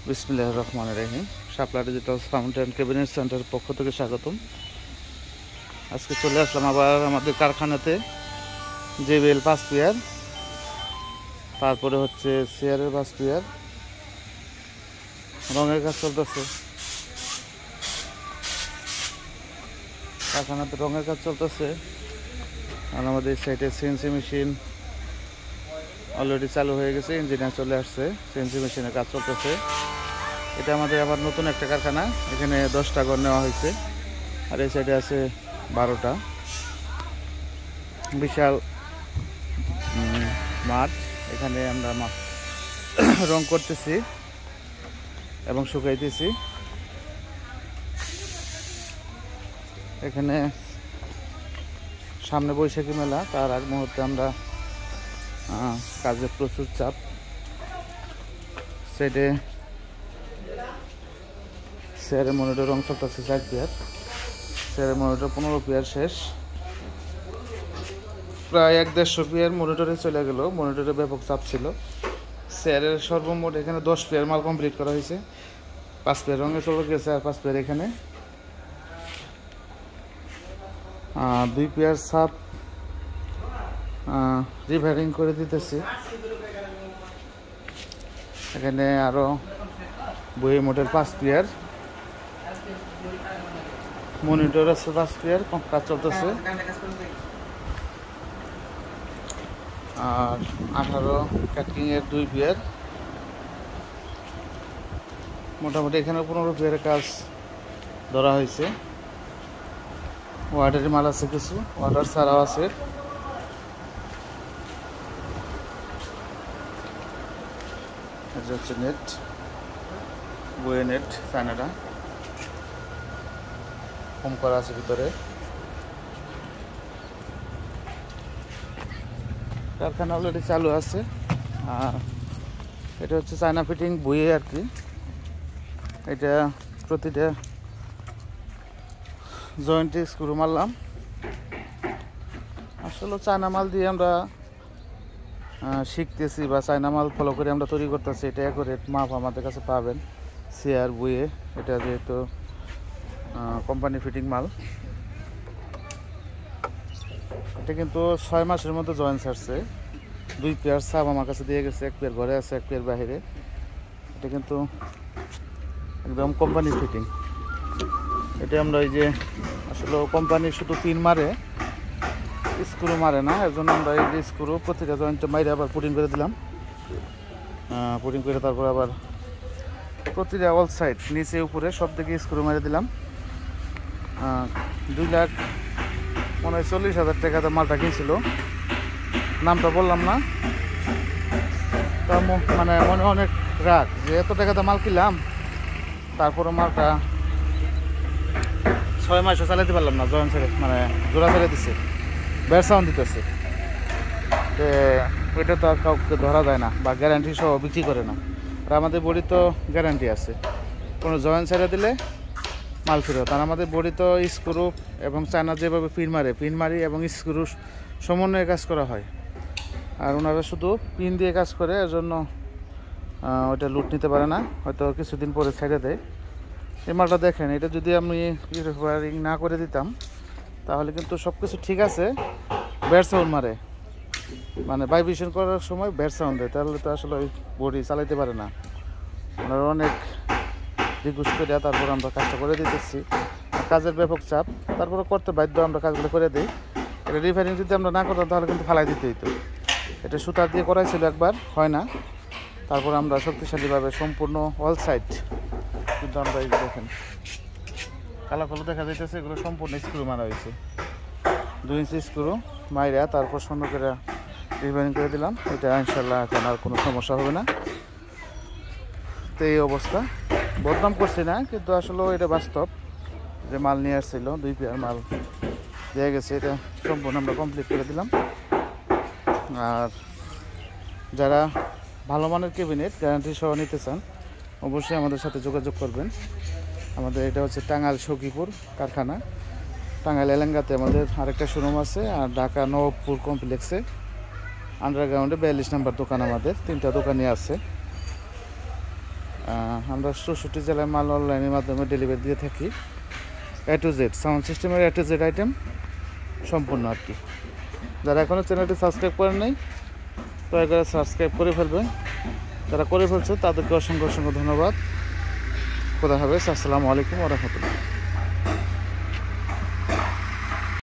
বিসমিল্লাহির রহমানির রহিম। Shapla digital sound and cabinet centre পক্ষ থেকে স্বাগতম। আজকে চলে আসলাম আবার আমাদের কারখানাতে। JBL 5 পেয়ার, তারপরে হচ্ছে চেয়ারের 5 পেয়ার, রঙের কাজ চলতেছে কারখানাতে, রঙের কাজ চলতেছে। আর আমাদের সাইডে সিএনসি মেশিন অলরেডি চালু হয়ে গেছে, ইঞ্জিনিয়ার চলে আসছে, সিএনসি মেশিনের কাজ চলতেছে। এটা আমাদের আবার নতুন একটা কারখানা, এখানে 10টা ঘর নেওয়া হয়েছে, আর এই সাইডে আছে 12টা। বিশাল মাঠ, এখানে আমরা রং করতেছি এবং শুকাইতেছি। এখানে সামনে বৈশাখী মেলা, তার আগ মুহূর্তে আমরা কাজের প্রচুর চাপ। সাইডে চেয়ারের মনিটর রং চলতেছে 4 পেয়ার, চেয়ারের মনিটর 15 পেয়ার শেষ, প্রায় 1-150 পেয়ার মনিটরে চলে গেল। মনিটরে ব্যাপক চাপ ছিল। চেয়ারের সর্বমোট এখানে 10 পেয়ার মাল কমপ্লিট করা হয়েছে। 5 পেয়ার রঙে চলে গেছে, আর 5 পেয়ার এখানে 2 পেয়ার সাপ রিভারিং করে দিতেছি। এখানে আরো বই মডেল 5 পেয়ার, মনিটর আছে 5 পেয়ার, কাজ চলতেছে। আর 18 কাটিং এর 2 পেয়ার, মোটামুটি এখানে 15 পেয়ারের কাজ ধরা হয়েছে। ওয়াটারের মাল আছে, কিছু ওয়াটার ছাড়াও আছে। এটা হচ্ছে নেট, বইয়ে নেট, চায়নাটা কম করা আছে ভিতরে। কারখানা অলরেডি চালু আছে। আর এটা হচ্ছে চায়না ফিটিং বইয়ে আর কি। এটা প্রতিটা জয়েন্টে স্ক্রু মারলাম। আসলে চায়না মাল দিয়ে আমরা শিখতেছি বা চায়না মাল ফলো করে আমরা তৈরি করতেছি। এটা অ্যাকুরেট মাপ আমাদের কাছে পাবেন চেয়ার বইয়ে। এটা যেহেতু কোম্পানি ফিটিং মাল, এটা কিন্তু 6 মাসের মধ্যে জয়েন্ট ছাড়ছে। 2 পেয়ার সাপ আমার কাছে দিয়ে গেছে, 1 পেয়ার ঘরে আছে, 1 পেয়ার বাইরে। এটা কিন্তু একদম কোম্পানি ফিটিং। এটা আমরা এই যে আসলে কোম্পানি শুধু পিন মারে, স্ক্রু মারে না, এর জন্য আমরা এই যে স্ক্রু প্রতিটা জয়েন্টে মাইরে আবার পুটিং করে দিলাম। পুটিং করে তারপর আবার প্রতিটা অল সাইড নিচে উপরে সব দিকে স্ক্রু মেরে দিলাম। 2,40,000 টাকাতে মালটা কিনছিল, নামটা বললাম না। তা মানে মনে অনেক রাগ যে এত টাকাতে মাল কিনলাম, তারপরে মালটা 6 মাসও চালাতে পারলাম না। জয়েন্ট ছেড়ে মানে জোড়া ছেড়ে দিচ্ছে, ব্যাড সাউন্ড দিতেছে। ওইটা তো আর কাউকে ধরা যায় না, বা গ্যারান্টি সহ বিক্রি করে না। আর আমাদের বডি তো গ্যারান্টি আছে, কোনো জয়েন্ট ছেড়ে দিলে মাল ফেরত। আর আমাদের বডি তো স্ক্রু এবং চায়না যেভাবে পিন মারি এবং স্ক্রু সমন্বয়ে কাজ করা হয়। আর ওনারা শুধু পিন দিয়ে কাজ করে, এর জন্য ওইটা লুট নিতে পারে না, হয়তো কিছুদিন পরে ছেড়ে দেয়। এই মালটা দেখেন, এটা যদি আমি রিপেয়ারিং না করে দিতাম তাহলে কিন্তু সব কিছু ঠিক আছে, ব্যাড সাউন্ড মারে, মানে ভাইব্রেশন করার সময় ব্যাড সাউন্ড দেয়, তাহলে তো আসলে ওই বডি চালাইতে পারে না। ওনারা অনেক রিকোয়েস্ট করে তারপর আমরা কাজটা করে দিতেছি। কাজের ব্যাপক চাপ, তারপরে করতে বাধ্য, আমরা কাজগুলো করে দিই। এটা রিপেয়ারিং যদি আমরা না করতাম তাহলে কিন্তু ফালাই দিতে হইতো। এটা সুতার দিয়ে করাইছিল একবার, হয় না। তারপর আমরা শক্তিশালীভাবে সম্পূর্ণ অল সাইড কিন্তু আমরা এই দেখেন কালাফলো দেখা যাইতেছে, এগুলো সম্পূর্ণ স্ক্রু মারা হয়েছে। 2 ইঞ্চি স্ক্রু মাইরা তারপর সুন্দর করে রিপেয়ারিং করে দিলাম। এটা ইনশাল্লাহ এখন আর কোনো সমস্যা হবে না। তো এই অবস্থা, বদনাম করছি না, কিন্তু আসলে এটা বাস্তব যে মাল নিয়ে আসছিল, 2 পেয়ার মাল দিয়ে গেছে। এটা সম্পূর্ণ আমরা কমপ্লিট করে দিলাম। আর যারা ভালো মানের ক্যাবিনেট গ্যারান্টি সহ নিতে চান অবশ্যই আমাদের সাথে যোগাযোগ করবেন। আমাদের এটা হচ্ছে টাঙ্গাইল সখীপুর কারখানা, টাঙ্গাইল এলাঙ্গাতে আমাদের আরেকটা শোরুম আছে, আর ঢাকা নবপুর কমপ্লেক্সে আন্ডারগ্রাউন্ডে 42 নম্বর দোকান, আমাদের 3টা দোকানই আছে। আমরা 64 জেলায় মাল অনলাইনের মাধ্যমে ডেলিভারি দিয়ে থাকি। A to Z সাউন্ড সিস্টেমের A to Z আইটেম সম্পূর্ণ আর কি। যারা এখনও চ্যানেলটি সাবস্ক্রাইব করেন নাই দয়া করে সাবস্ক্রাইব করে ফেলবেন। যারা করে ফেলছে তাদেরকে অসংখ্য অসংখ্য ধন্যবাদ। খোদা হাফেজ। আসসালামু আলাইকুম ওয়া রাহমাতুল্লাহ।